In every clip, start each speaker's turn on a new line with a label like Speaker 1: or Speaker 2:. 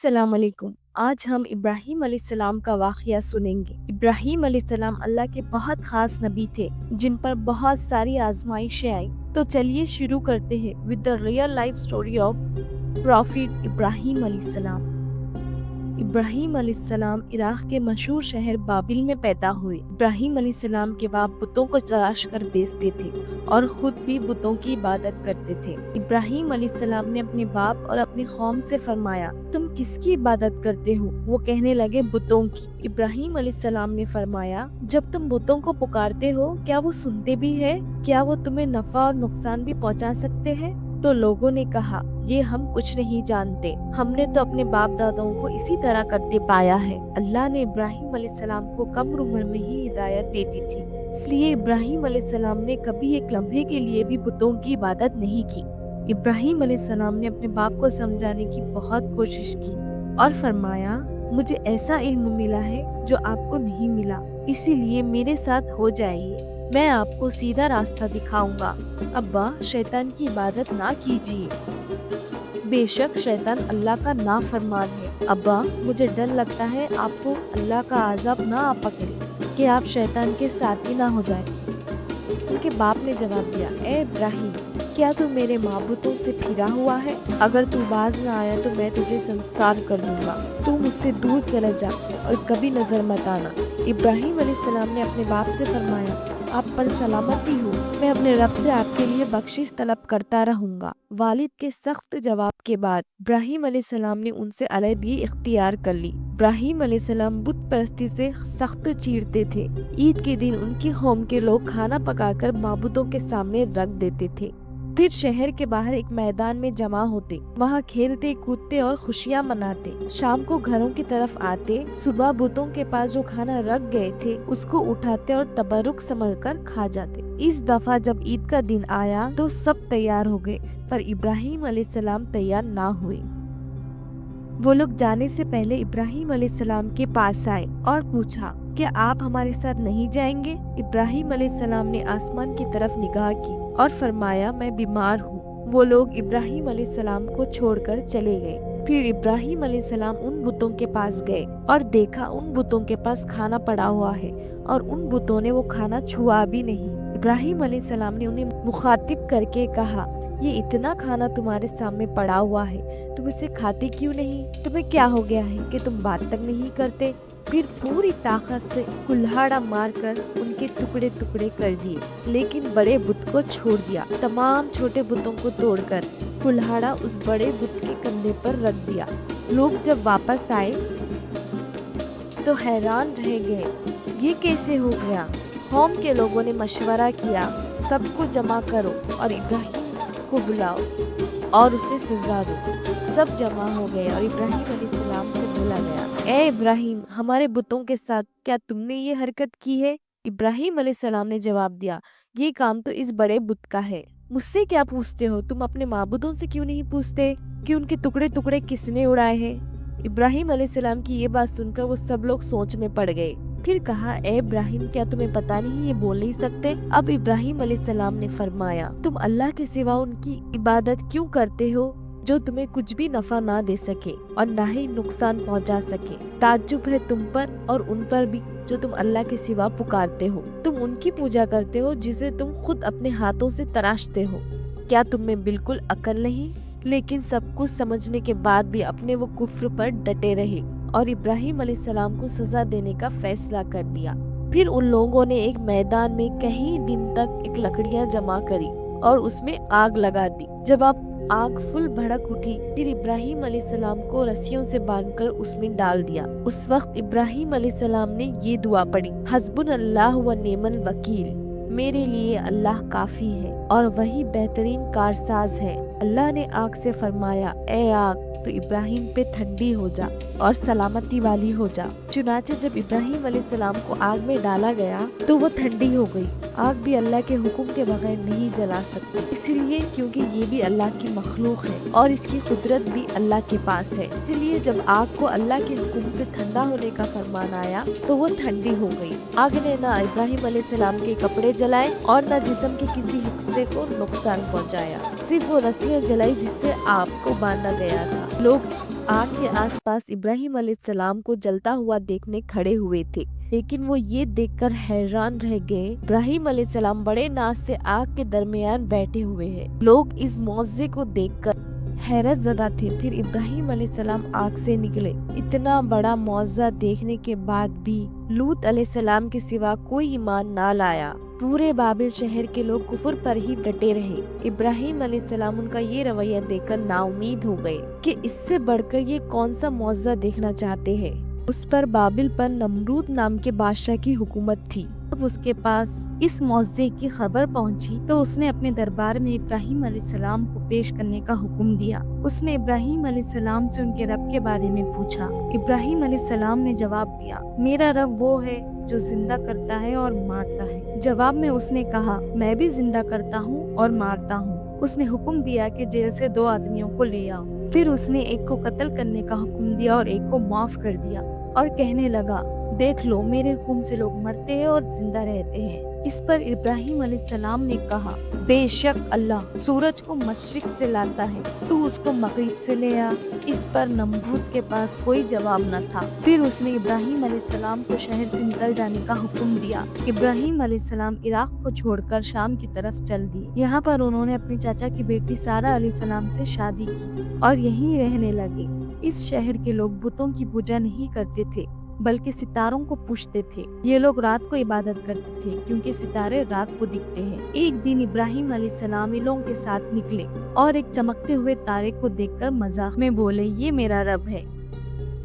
Speaker 1: अस्सलाम वालेकुम। आज हम इब्राहीम अलैहिस्सलाम का वाक़या सुनेंगे। इब्राहीम अलैहिस्सलाम अल्लाह के बहुत खास नबी थे जिन पर बहुत सारी आजमाइशें आई। तो चलिए शुरू करते हैं with the real life story of profit Ibrahim अलैहिस्सलाम। इब्राहीम अलैहिस्सलाम इराक के मशहूर शहर बाबिल में पैदा हुए। इब्राहीम अलैहिस्सलाम के बाप बुतों को तराश कर बेचते थे और खुद भी बुतों की इबादत करते थे। इब्राहीम अलैहिस्सलाम ने अपने बाप और अपनी कौम से फरमाया, तुम किसकी इबादत करते हो? वो कहने लगे, बुतों की। इब्राहीम अलैहिस्सलाम ने फरमाया, जब तुम बुतों को पुकारते हो क्या वो सुनते भी है? क्या वो तुम्हें नफा और नुकसान भी पहुंचा सकते हैं? तो लोगों ने कहा, ये हम कुछ नहीं जानते, हमने तो अपने बाप दादाओं को इसी तरह करते पाया है। अल्लाह ने इब्राहीम अलैहिस्सलाम को कम उम्र में ही हिदायत दे दी थी, इसलिए इब्राहीम अलैहिस्सलाम ने कभी एक लम्हे के लिए भी बुतों की इबादत नहीं की। इब्राहीम अलैहिस्सलाम ने अपने बाप को समझाने की बहुत कोशिश की और फरमाया, मुझे ऐसा इल्म मिला है जो आपको नहीं मिला, इसीलिए मेरे साथ हो जाइए, मैं आपको सीधा रास्ता दिखाऊंगा। अब्बा, शैतान की इबादत ना कीजिए, बेशक शैतान अल्लाह का नाफरमान है। अब्बा, मुझे डर लगता है आपको अल्लाह का आज़ाब ना आ पकड़े कि आप शैतान के साथी ना हो जाए। उनके बाप ने जवाब दिया, ए इब्राहीम, क्या तू मेरे माबूदों से फिरा हुआ है? अगर तू बाज ना आया तो मैं तुझे संसार कर दूंगा। तू मुझसे दूर चला जा और कभी नजर मत आना। इब्राहीम अलैहिस्सलाम ने अपने बाप से फरमाया, आप पर सलामती हो, मैं अपने रब से आपके लिए बख्शिश तलब करता रहूंगा। वालिद के सख्त जवाब के बाद इब्राहीम अलैहिस्सलाम ने उनसे अलहदगी इख्तियार कर ली। इब्राहीम अलैहिस्सलाम बुत परस्ती से सख्त चीरते थे। ईद के दिन उनकी कौम के लोग खाना पकाकर माबूदों के सामने रख देते थे, फिर शहर के बाहर एक मैदान में जमा होते, वहाँ खेलते कूदते और खुशियाँ मनाते। शाम को घरों की तरफ आते, सुबह बुतों के पास जो खाना रख गए थे उसको उठाते और तबरुक समझकर खा जाते। इस दफा जब ईद का दिन आया तो सब तैयार हो गए, पर इब्राहीम अलैहिस्सलाम तैयार ना हुए। वो लोग जाने से पहले इब्राहीम अलैहिस्सलाम के पास आए और पूछा, क्या आप हमारे साथ नहीं जाएंगे? इब्राहीम अलैहिस्सलाम ने आसमान की तरफ निगाह की और फरमाया, मैं बीमार हूँ। वो लोग इब्राहीम अलैहिस्सलाम को छोड़कर चले गए। फिर इब्राहीम अलैहिस्सलाम उन बुतों के पास गए और देखा उन बुतों के पास खाना पड़ा हुआ है और उन बुतों ने वो खाना छुआ भी नहीं। इब्राहीम अलैहिस्सलाम ने उन्हें मुखातिब करके कहा, ये इतना खाना तुम्हारे सामने पड़ा हुआ है, तुम इसे खाते क्यों नहीं? तुम्हें क्या हो गया है कि तुम बात तक नहीं करते? फिर पूरी ताकत से कुल्हाड़ा मारकर उनके टुकड़े टुकड़े कर दिए, लेकिन बड़े बुत को छोड़ दिया। तमाम छोटे बुतों को तोड़कर कुल्हाड़ा उस बड़े बुत के कंधे पर रख दिया। लोग जब वापस आए तो हैरान रह गए, ये कैसे हो गया? कौम के लोगों ने मशवरा किया, सबको जमा करो और इब्राहीम को बुलाओ और उसे सजा दो। सब जमा हो गए और इब्राहीम अलैहिस्सलाम से बोला गया, ए इब्राहीम, हमारे बुतों के साथ क्या तुमने ये हरकत की है? इब्राहीम अलैहिस्सलाम ने जवाब दिया, ये काम तो इस बड़े बुत का है, मुझसे क्या पूछते हो? तुम अपने माबूदों से क्यों नहीं पूछते कि उनके टुकड़े टुकड़े किसने उड़ाए हैं? इब्राहीम अलैहिस्सलाम की ये बात सुनकर वो सब लोग सोच में पड़ गए। फिर कहा, ए इब्राहीम, क्या तुम्हें पता नहीं ये बोल नहीं सकते? अब इब्राहीम अलैहिस्सलाम ने फरमाया, तुम अल्लाह के सिवा उनकी इबादत क्यों करते हो जो तुम्हें कुछ भी नफा ना दे सके और ना ही नुकसान पहुंचा सके? ताज्जुब है तुम पर और उन पर भी जो तुम अल्लाह के सिवा पुकारते हो। तुम उनकी पूजा करते हो जिसे तुम खुद अपने हाथों से तराशते हो। क्या तुम में बिल्कुल अकल नहीं? लेकिन सब कुछ समझने के बाद भी अपने वो कुफ्र पर डटे रहे और इब्राहीम अलैहिस्सलाम को सजा देने का फैसला कर लिया। फिर उन लोगों ने एक मैदान में कई दिन तक एक लकड़ियां जमा करी और उसमें आग लगा दी। जब आग फुल भड़क उठी, फिर इब्राहीम अलैहिस्सलाम को रस्सियों से बांधकर उसमें डाल दिया। उस वक्त इब्राहीम अलैहिस्सलाम ने ये दुआ पढ़ी, हस्बुनल्लाहु व निअमल वकील, मेरे लिए अल्लाह काफी है और वही बेहतरीन कारसाज है। अल्लाह ने आग से फरमाया, ए आग, तो इब्राहीम पे ठंडी हो जा और सलामती वाली हो जा। चुनाचे जब इब्राहीम अलैहिस्सलाम को आग में डाला गया तो वो ठंडी हो गई। आग भी अल्लाह के हुक्म के बगैर नहीं जला सकती, इसीलिए क्योंकि ये भी अल्लाह की मखलूक है और इसकी कुदरत भी अल्लाह के पास है। इसीलिए जब आग को अल्लाह के हुक्म से ठंडा होने का फरमान आया तो वो ठंडी हो गई। आग ने न इब्राहीम अलैहिस्सलाम के कपड़े जलाए और न जिस्म के किसी हिस्से को नुकसान पहुँचाया, सिर्फ वो रस्सियाँ जलाई जिससे आग को बांधा गया था। लोग आग के आसपास इब्राहिम अलैहिस्सलाम को जलता हुआ देखने खड़े हुए थे, लेकिन वो ये देखकर हैरान रह गए। इब्राहिम अलैहिस्सलाम बड़े नाज से आग के दरमियान बैठे हुए हैं। लोग इस मौजे को देखकर हैरत ज़दा थे। फिर इब्राहिम अलैहिस्सलाम आग से निकले। इतना बड़ा मौजा देखने के बाद भी लूत अलैहिस्सलाम के सिवा कोई ईमान ना लाया। पूरे बाबिल शहर के लोग कुफर पर ही डटे रहे। इब्राहिम अलैहिस्सलाम उनका ये रवैया देखकर नाउमीद हो गए कि इससे बढ़कर ये कौन सा मौजा देखना चाहते हैं। उस पर बाबिल पर नमरूद नाम के बादशाह की हुकूमत थी। जब उसके पास इस मौजे की खबर पहुंची तो उसने अपने दरबार में इब्राहिम अलैहिस्सलाम को पेश करने का हुक्म दिया। उसने इब्राहिम अलैहिस्सलाम से उनके रब के बारे में पूछा। इब्राहिम अलैहिस्सलाम ने जवाब दिया, मेरा रब वो है जो जिंदा करता है और मारता है। जवाब में उसने कहा, मैं भी जिंदा करता हूँ और मारता हूँ। उसने हुक्म दिया कि जेल से 2 आदमियों को ले आओ। फिर उसने एक को कत्ल करने का हुक्म दिया और एक को माफ कर दिया और कहने लगा, देख लो, मेरे हुक्म से लोग मरते हैं और जिंदा रहते हैं। इस पर इब्राहिम अलैहिस्सलाम ने कहा, बेशक अल्लाह सूरज को मशरिक से लाता है, तू उसको मगरिब से ले आ। इस पर नमरूद के पास कोई जवाब न था। फिर उसने इब्राहिम अलैहिस्सलाम को शहर से निकल जाने का हुक्म दिया। इब्राहिम अलैहिस्सलाम इराक को छोड़कर शाम की तरफ चल दिए। यहाँ पर उन्होंने अपनी चाचा की बेटी सारा अलैहिस्सलाम से शादी की और यहीं रहने लगे। इस शहर के लोग बुतों की पूजा नहीं करते थे, बल्कि सितारों को पूजते थे। ये लोग रात को इबादत करते थे, क्योंकि सितारे रात को दिखते हैं। एक दिन इब्राहिम अलैहिस्सलाम इन लोगों के साथ निकले और एक चमकते हुए तारे को देखकर मजाक में बोले, ये मेरा रब है।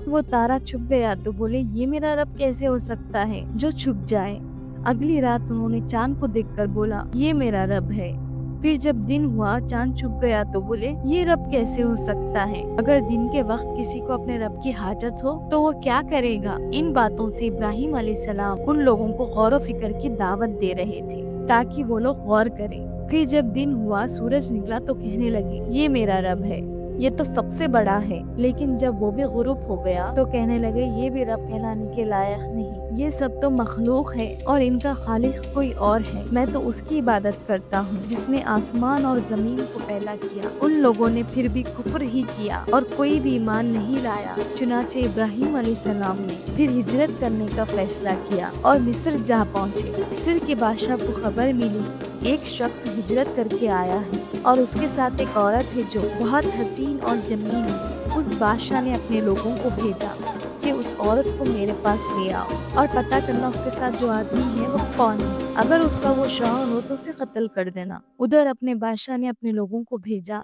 Speaker 1: वो तारा छुप गया तो बोले, ये मेरा रब कैसे हो सकता है जो छुप जाए। अगली रात उन्होंने चांद को देखकर बोला, ये मेरा रब है। फिर जब दिन हुआ, चांद छुप गया तो बोले, ये रब कैसे हो सकता है। अगर दिन के वक्त किसी को अपने रब की हाजत हो तो वो क्या करेगा। इन बातों से इब्राहिम अलैहिस्सलाम उन लोगों को गौर व फिक्र की दावत दे रहे थे ताकि वो लोग गौर करें। फिर जब दिन हुआ, सूरज निकला तो कहने लगे, ये मेरा रब है, ये तो सबसे बड़ा है। लेकिन जब वो भी गुरूब हो गया तो कहने लगे, ये भी रब कहलाने के लायक नहीं, ये सब तो मखलूक है और इनका खालिक कोई और है। मैं तो उसकी इबादत करता हूँ जिसने आसमान और जमीन को पैदा किया। उन लोगों ने फिर भी कुफ्र ही किया और कोई भी ईमान नहीं लाया। चुनाचे इब्राहिम अलैहिस्सलाम ने फिर हिजरत करने का फैसला किया और मिस्र जा पहुँचे। मिस्र के बादशाह को खबर मिली, एक शख्स हिजरत करके आया है और उसके साथ एक औरत है जो बहुत हसीन और जमीन है। उस बादशाह ने अपने लोगों को भेजा कि उस औरत को मेरे पास ले आओ और पता करना उसके साथ जो आदमी है वो कौन है। अगर उसका वो शौहर हो तो उसे कत्ल कर देना। उधर अपने बादशाह ने अपने लोगों को भेजा,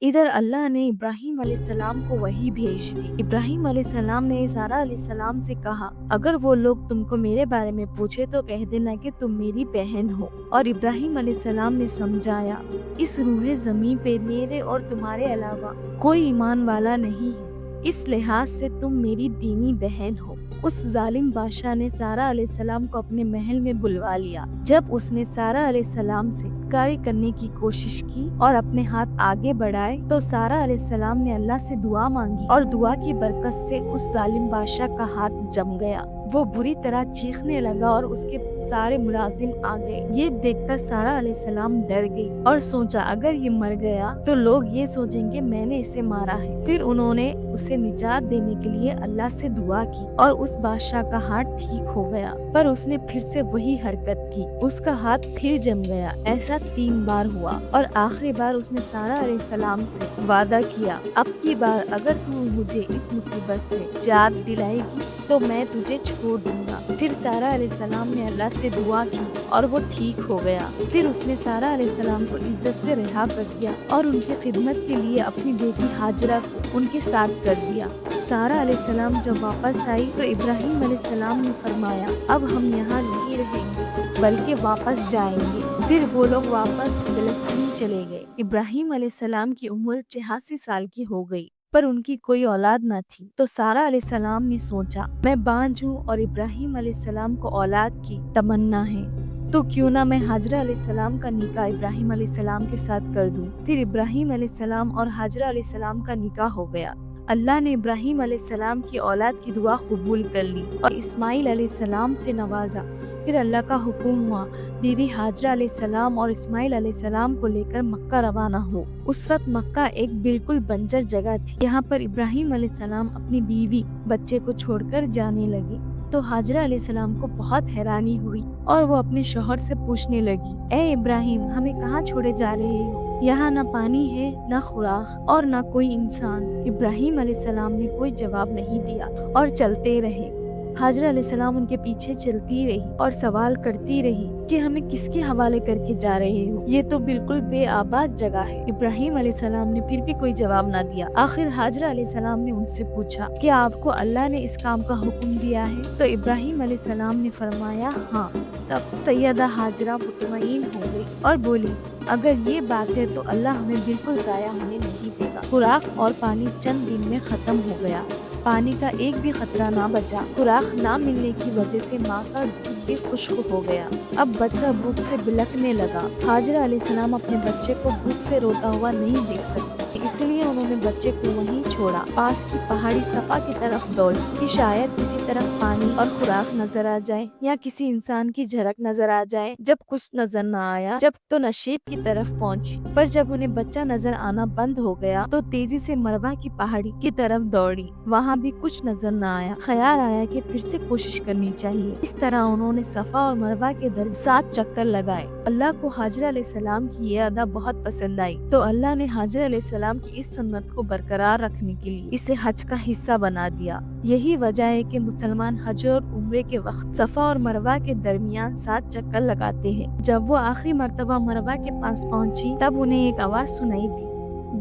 Speaker 1: इधर अल्लाह ने इब्राहिम अलैहिस्सलाम को वही भेज दी। इब्राहिम अलैहिस्सलाम ने सारा अलैहिस्सलाम से कहा, अगर वो लोग तुमको मेरे बारे में पूछे तो कह देना कि तुम मेरी बहन हो। और इब्राहिम अलैहिस्सलाम ने समझाया, इस रूहे ज़मीन पे मेरे और तुम्हारे अलावा कोई ईमान वाला नहीं है, इस लिहाज से तुम मेरी दीनी बहन हो। उस जालिम बादशाह ने सारा अलैहिस्सलाम को अपने महल में बुलवा लिया। जब उसने सारा अलैहिस्सलाम से कार्य करने की कोशिश की और अपने हाथ आगे बढ़ाए तो सारा अलैहिस्सलाम ने अल्लाह से दुआ मांगी और दुआ की बरकत से उस जालिम बादशाह का हाथ जम गया। वो बुरी तरह चीखने लगा और उसके सारे मुलाजिम आ गए। ये देखकर सारा अलैहिस्सलाम डर गई और सोचा, अगर ये मर गया तो लोग ये सोचेंगे मैंने इसे मारा है। फिर उन्होंने उसे निजात देने के लिए अल्लाह से दुआ की और उस बादशाह का हाथ ठीक हो गया। पर उसने फिर से वही हरकत की, उसका हाथ फिर जम गया। ऐसा 3 बार हुआ और आखिरी बार उसने सारा अलैहिस्सलाम से वादा किया, अब की बार अगर तू मुझे इस मुसीबत से निजात दिलाएगी तो मैं तुझे छोड़ दूंगा। फिर सारा अलैहिस्सलाम ने अल्लाह से दुआ की और वो ठीक हो गया। फिर उसने सारा अलैहिस्सलाम को इज्जत से रिहा कर दिया और उनकी खिदमत के लिए अपनी बेटी हाजरा को उनके साथ कर दिया। सारा अलैहिस्सलाम जब वापस आई तो इब्राहिम अलैहिस्सलाम ने फरमाया, अब हम यहाँ नहीं रहेंगे बल्कि वापस जाएंगे। फिर वो लोग वापस फिलिस्तीन चले गए। इब्राहिम अलैहिस्सलाम की उम्र 86 साल की हो गई, पर उनकी कोई औलाद न थी। तो सारा अलैहिस्सलाम ने सोचा, मैं बांझ हूँ और इब्राहिम अलैहिस्सलाम को औलाद की तमन्ना है, तो क्यों ना मैं हाजरा अलैहिस्सलाम का निकाह इब्राहिम अलैहिस्सलाम के साथ कर दूं। फिर इब्राहिम अलैहिस्सलाम और हाजरा अलैहिस्सलाम का निकाह हो गया। اللہ نے ابراہیم علیہ السلام کی اولاد کی دعا قبول کر لی اور اسماعیل علیہ السلام سے نوازا۔ پھر اللہ کا حکم ہوا بیوی ہاجرہ علیہ السلام اور اسماعیل علیہ السلام کو لے کر مکہ روانہ ہو۔ اس وقت مکہ ایک بالکل بنجر جگہ تھی۔ یہاں پر ابراہیم علیہ السلام اپنی بیوی بچے کو چھوڑ کر جانے لگے تو ہاجرہ علیہ السلام کو بہت حیرانی ہوئی اور وہ اپنے شوہر سے پوچھنے لگی، اے ابراہیم، ہمیں کہاں چھوڑے جا رہے ہو؟ یہاں نہ پانی ہے، نہ خوراک اور نہ کوئی انسان۔ ابراہیم علیہ السلام نے کوئی جواب نہیں دیا اور چلتے رہے۔ ہاجرہ علیہ السلام ان کے پیچھے چلتی رہی اور سوال کرتی رہی کہ ہمیں کس کے حوالے کر کے جا رہے ہو؟ یہ تو بالکل بے آباد جگہ ہے۔ ابراہیم علیہ السلام نے پھر بھی کوئی جواب نہ دیا۔ آخر ہاجرہ علیہ السلام نے ان سے پوچھا کہ آپ کو اللہ نے اس کام کا حکم دیا ہے؟ تو ابراہیم علیہ السلام نے فرمایا ہاں۔ تب سیدہ ہاجرہ مطمئن ہو گئی اور بولی، اگر یہ بات ہے تو اللہ ہمیں بالکل ضائع ہونے نہیں دے گا۔ خوراک اور پانی چند دن میں ختم ہو گیا۔ پانی کا ایک بھی قطرہ نہ بچا۔ خوراک نہ ملنے کی وجہ سے ماں کا دودھ بھی خشک ہو گیا۔ اب بچہ بھوک سے بلکنے لگا۔ ہاجرہ علیہ السلام اپنے بچے کو بھوک سے روتا ہوا نہیں دیکھ سکتی، اس لیے انہوں نے بچے کو وہیں چھوڑا۔ پاس کی پہاڑی صفا کی طرف دوڑی کہ شاید کسی طرف پانی اور خوراک نظر آ جائے یا کسی انسان کی جھلک نظر آ جائے۔ جب کچھ نظر نہ آیا جب تو نشیب کی طرف پہنچی، پر جب انہیں بچہ نظر آنا بند ہو گیا تو تیزی سے مروہ کی پہاڑی کی طرف دوڑی۔ وہاں بھی کچھ نظر نہ آیا۔ خیال آیا کہ پھر سے کوشش کرنی چاہیے۔ اس طرح انہوں نے صفا اور مروہ کے درمیان 7 چکر لگائے۔ اللہ کو ہاجرہ علیہ السلام کی یہ ادا بہت پسند آئی تو اللہ نے ہاجرہ علیہ السلام کی اس سنت کو برقرار رکھنے کے لیے اسے حج کا حصہ بنا دیا۔ یہی وجہ ہے کہ مسلمان حج اور عمرے کے وقت صفا اور مروہ کے درمیان 7 چکر لگاتے ہیں۔ جب وہ آخری مرتبہ مروہ کے پاس پہنچی تب انہیں ایک آواز سنائی دی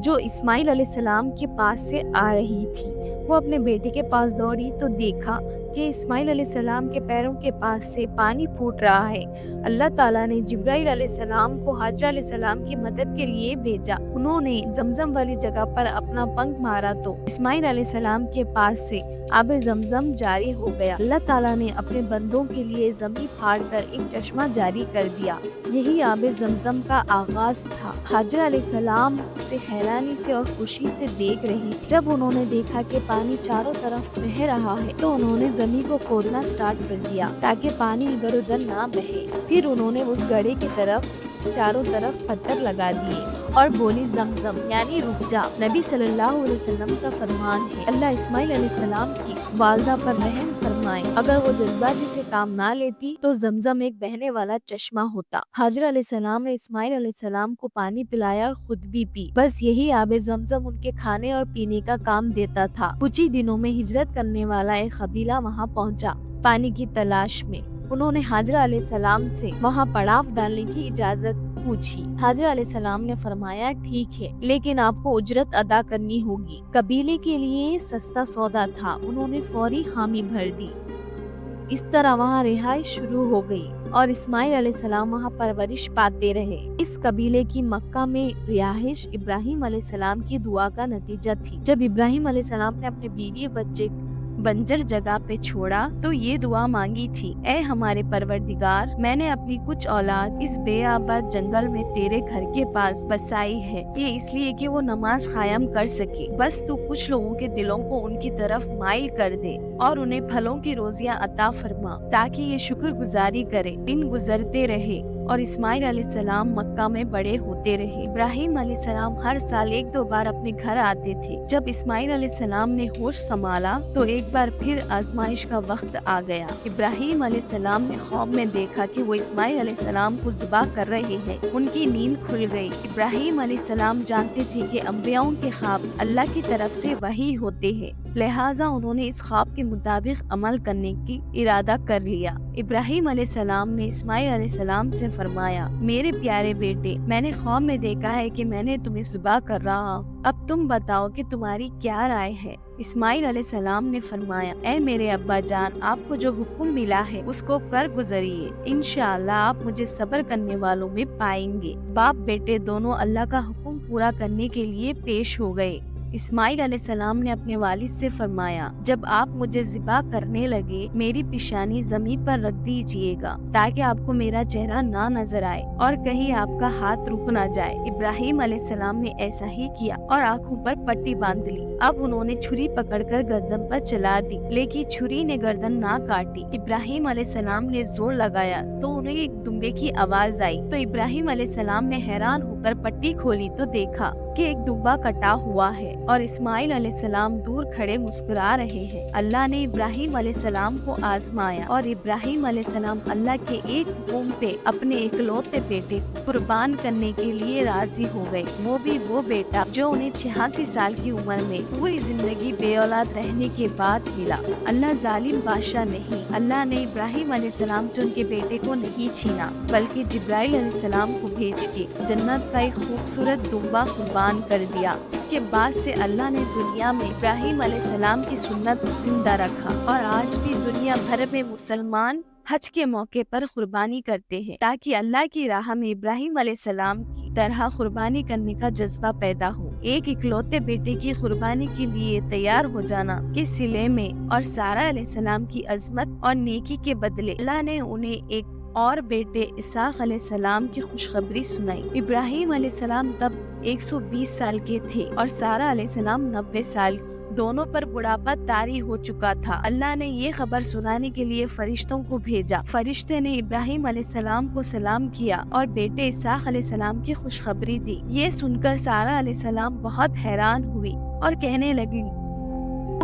Speaker 1: جو اسماعیل علیہ السلام کے پاس سے آ رہی تھی۔ وہ اپنے بیٹے کے پاس دوڑی تو دیکھا کہ اسماعیل علیہ السلام کے پیروں کے پاس سے پانی پھوٹ رہا ہے۔ اللہ تعالیٰ نے جبرائیل علیہ السلام کو ہاجرہ علیہ السلام کی مدد کے لیے بھیجا۔ انہوں نے زمزم والی جگہ پر اپنا پنکھ مارا تو اسماعیل علیہ السلام کے پاس سے آب زمزم جاری ہو گیا۔ اللہ تعالیٰ نے اپنے بندوں کے لیے زمین پھاڑ کر ایک چشمہ جاری کر دیا۔ یہی آب زمزم کا آغاز تھا۔ ہاجرہ علیہ السلام اسے حیرانی سے اور خوشی سے دیکھ رہی۔ جب انہوں نے دیکھا کہ پانی چاروں طرف بہہ رہا ہے تو انہوں نے زمین کو کھودنا سٹارٹ کر دیا تاکہ پانی ادھر ادھر نہ بہے۔ پھر انہوں نے اس گڑھے کی طرف چاروں طرف پتھر لگا دیے اور بولی زمزم یعنی رک جا۔ نبی صلی اللہ علیہ وسلم کا فرمان ہے، اللہ اسماعیل علیہ السلام کی والدہ پر رحم فرمائے۔ اگر وہ جلد بازی سے کام نہ لیتی تو زمزم ایک بہنے والا چشمہ ہوتا۔ ہاجرہ علیہ السلام نے اسماعیل علیہ السلام کو پانی پلایا اور خود بھی پی۔ بس یہی آب زمزم ان کے کھانے اور پینے کا کام دیتا تھا۔ کچھ ہی دنوں میں ہجرت کرنے والا ایک قبیلہ وہاں پہنچا پانی کی تلاش میں۔ انہوں نے ہاجرہ علیہ السلام سے وہاں پڑاؤ ڈالنے کی اجازت پوچھی۔ ہاجرہ علیہ السلام نے فرمایا ٹھیک ہے، لیکن آپ کو اجرت ادا کرنی ہوگی۔ قبیلے کے لیے سستا سودا تھا، انہوں نے فوری حامی بھر دی۔ اس طرح وہاں رہائش شروع ہو گئی اور اسماعیل علیہ السلام وہاں پرورش پاتے رہے۔ اس قبیلے کی مکہ میں رہائش ابراہیم علیہ السلام کی دعا کا نتیجہ تھی۔ جب ابراہیم علیہ السلام نے اپنے بیوی بچے بنجر جگہ پہ چھوڑا تو یہ دعا مانگی تھی، اے ہمارے پروردگار، میں نے اپنی کچھ اولاد اس بے آباد جنگل میں تیرے گھر کے پاس بسائی ہے، یہ اس لیے کہ وہ نماز قائم کر سکے۔ بس تو کچھ لوگوں کے دلوں کو ان کی طرف مائل کر دے اور انہیں پھلوں کی روزیاں عطا فرما تاکہ یہ شکر گزاری کرے۔ دن گزرتے رہے اور اسماعیل علیہ السلام مکہ میں بڑے ہوتے رہے۔ ابراہیم علیہ السلام ہر سال 1-2 بار اپنے گھر آتے تھے۔ جب اسماعیل علیہ السلام نے ہوش سنبھالا تو ایک بار پھر آزمائش کا وقت آ گیا۔ ابراہیم علیہ السلام نے خواب میں دیکھا کہ وہ اسماعیل علیہ السلام کو ذبح کر رہے ہیں۔ ان کی نیند کھل گئی۔ ابراہیم علیہ السلام جانتے تھے کہ انبیاؤں کے خواب اللہ کی طرف سے وحی ہوتے ہیں، لہٰذا انہوں نے اس خواب کے مطابق عمل کرنے کی ارادہ کر لیا۔ ابراہیم علیہ السلام نے اسماعیل علیہ السلام سے فرمایا، میرے پیارے بیٹے، میں نے خواب میں دیکھا ہے کہ میں نے تمہیں ذبح کر رہا ہوں، اب تم بتاؤ کہ تمہاری کیا رائے ہے؟ اسماعیل علیہ السلام نے فرمایا، اے میرے ابا جان، آپ کو جو حکم ملا ہے اس کو کر گزریے، انشاءاللہ آپ مجھے صبر کرنے والوں میں پائیں گے۔ باپ بیٹے دونوں اللہ کا حکم پورا کرنے کے لیے پیش ہو گئے۔ اسماعیل علیہ السلام نے اپنے والد سے فرمایا، جب آپ مجھے ذبح کرنے لگے میری پیشانی زمین پر رکھ دیجیے گا تاکہ آپ کو میرا چہرہ نہ نظر آئے اور کہیں آپ کا ہاتھ رک نہ جائے۔ ابراہیم علیہ السلام نے ایسا ہی کیا اور آنکھوں پر پٹی باندھ لی۔ اب انہوں نے چھری پکڑ کر گردن پر چلا دی، لیکن چھری نے گردن نہ کاٹی۔ ابراہیم علیہ السلام نے زور لگایا تو انہیں ایک دمبے کی آواز آئی، تو ابراہیم علیہ السلام نے حیران ہو کر پٹی کھولی تو دیکھا کہ ایک دمبا کٹا ہوا ہے اور اسماعیل علیہ السلام دور کھڑے مسکرا رہے ہیں۔ اللہ نے ابراہیم علیہ السلام کو آزمایا اور ابراہیم علیہ السلام اللہ کے ایک حکم پہ اپنے اکلوتے بیٹے کو قربان کرنے کے لیے راضی ہو گئے، وہ بھی وہ بیٹا جو انہیں 86 سال کی عمر میں پوری زندگی بے اولاد رہنے کے بعد ملا۔ اللہ ظالم بادشاہ نہیں۔ اللہ نے ابراہیم علیہ السلام سے ان کے بیٹے کو نہیں چھینا، بلکہ جبرائیل علیہ السلام کو بھیج کے جنت کا ایک خوبصورت دمبا قربان کر دیا۔ اس کے بعد سے اللہ نے دنیا میں ابراہیم علیہ السلام کی سنت زندہ رکھا اور آج بھی دنیا بھر میں مسلمان حج کے موقع پر قربانی کرتے ہیں تاکہ اللہ کی راہ میں ابراہیم علیہ السلام کی طرح قربانی کرنے کا جذبہ پیدا ہو۔ ایک اکلوتے بیٹے کی قربانی کے لیے تیار ہو جانا کے صلے میں اور سارہ علیہ السلام کی عظمت اور نیکی کے بدلے اللہ نے انہیں ایک اور بیٹے اسحاق علیہ السلام کی خوشخبری سنائی۔ ابراہیم علیہ السلام تب 120 سال کے تھے اور سارہ علیہ السلام 90 سال، دونوں پر بڑھاپا طاری ہو چکا تھا۔ اللہ نے یہ خبر سنانے کے لیے فرشتوں کو بھیجا۔ فرشتے نے ابراہیم علیہ السلام کو سلام کیا اور بیٹے اسحاق علیہ السلام کی خوشخبری دی۔ یہ سن کر سارہ علیہ السلام بہت حیران ہوئی اور کہنے لگی،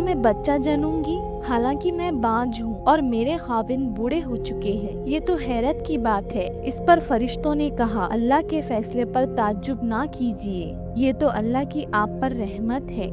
Speaker 2: میں بچہ جنوں گی حالانکہ میں بانجھ ہوں اور میرے خاوند بوڑھے ہو چکے ہیں، یہ تو حیرت کی بات ہے۔ اس پر فرشتوں نے کہا، اللہ کے فیصلے پر تعجب نہ کیجیے، یہ تو اللہ کی آپ پر رحمت ہے،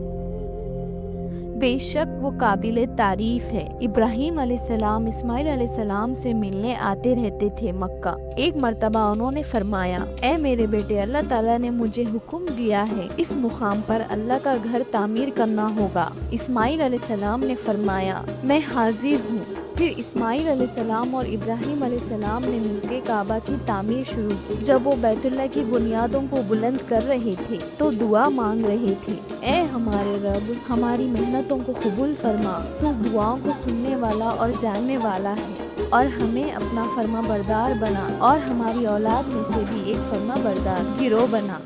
Speaker 2: بے شک وہ قابل تعریف ہے۔ ابراہیم علیہ السلام اسماعیل علیہ السلام سے ملنے آتے رہتے تھے مکہ۔ ایک مرتبہ انہوں نے فرمایا، اے میرے بیٹے، اللہ تعالیٰ نے مجھے حکم دیا ہے اس مقام پر اللہ کا گھر تعمیر کرنا ہوگا۔ اسماعیل علیہ السلام نے فرمایا، میں حاضر ہوں۔ پھر اسماعیل علیہ السلام اور ابراہیم علیہ السلام نے مل کے کعبہ کی تعمیر شروع کی۔ جب وہ بیت اللہ کی بنیادوں کو بلند کر رہے تھے تو دعا مانگ رہے تھے، اے ہمارے رب، ہماری محنتوں کو قبول فرما، تو دعاؤں کو سننے والا اور جاننے والا ہے، اور ہمیں اپنا فرما بردار بنا اور ہماری اولاد میں سے بھی ایک فرما بردار گروہ بنا،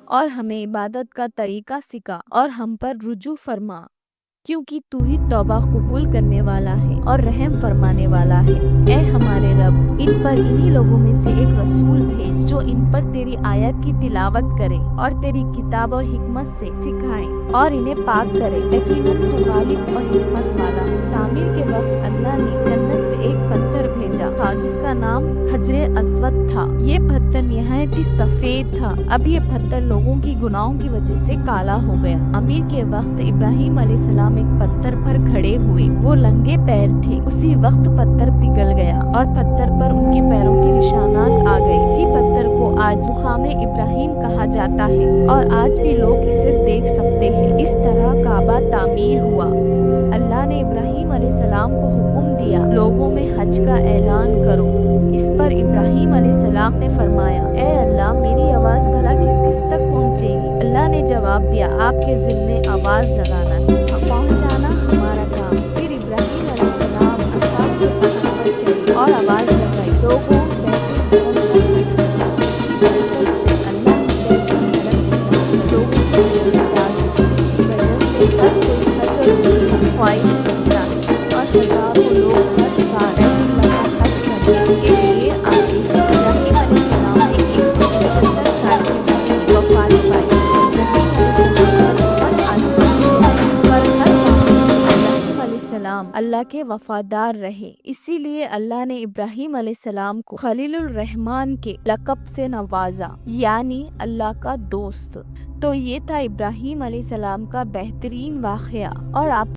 Speaker 2: اور ہمیں عبادت کا طریقہ سکھا اور ہم پر رجوع فرما، کیونکہ تو ہی توبہ قبول کرنے والا ہے اور رحم فرمانے والا ہے۔ اے ہمارے رب، ان پر انہی لوگوں میں سے ایک رسول بھیج جو ان پر تیری آیت کی تلاوت کرے اور تیری کتاب اور حکمت سے سکھائے اور انہیں پاک کرے، یقیناً تو غالب اور حکمت والا ہے۔ تعمیر کے وقت اللہ نے جنت سے ایک پتھر بھیجا تھا جس کا نام حجر اسود تھا۔ یہ پتھر نہایت ہی سفید تھا۔ اب یہ پتھر لوگوں کی گناہوں کی وجہ سے کالا ہو گیا۔ تعمیر کے وقت ابراہیم علیہ السلام ایک پتھر پر کھڑے ہوئے، وہ ننگے پیر تھے۔ اسی وقت پتھر پگھل گیا اور پتھر پر ان کے پیروں کے نشانات آ گئے۔ اسی پتھر کو آج مقام ابراہیم کہا جاتا ہے اور آج بھی لوگ اسے دیکھ سکتے ہیں۔ اس طرح کعبہ تعمیر ہوا۔ اللہ نے ابراہیم علیہ السلام کو حکم دیا، لوگوں میں حج کا اعلان کرو۔ اس پر ابراہیم علیہ السلام نے فرمایا، اے اللہ، میری آواز بھلا کس کس تک پہنچے گی؟ اللہ نے جواب دیا، آپ کے ذمے آواز لگانا ہے، پہنچانا ہمارا کام۔ پھر ابراہیم علیہ السلام اللہ کے پہاڑ پر چڑھے اور آواز لگائی، لوگوں اللہ کے وفادار رہے، اسی لیے اللہ نے ابراہیم علیہ السلام کو خلیل الرحمن کے لقب سے نوازا، یعنی اللہ کا دوست۔ تو یہ تھا ابراہیم علیہ السلام کا بہترین واقعہ، اور آپ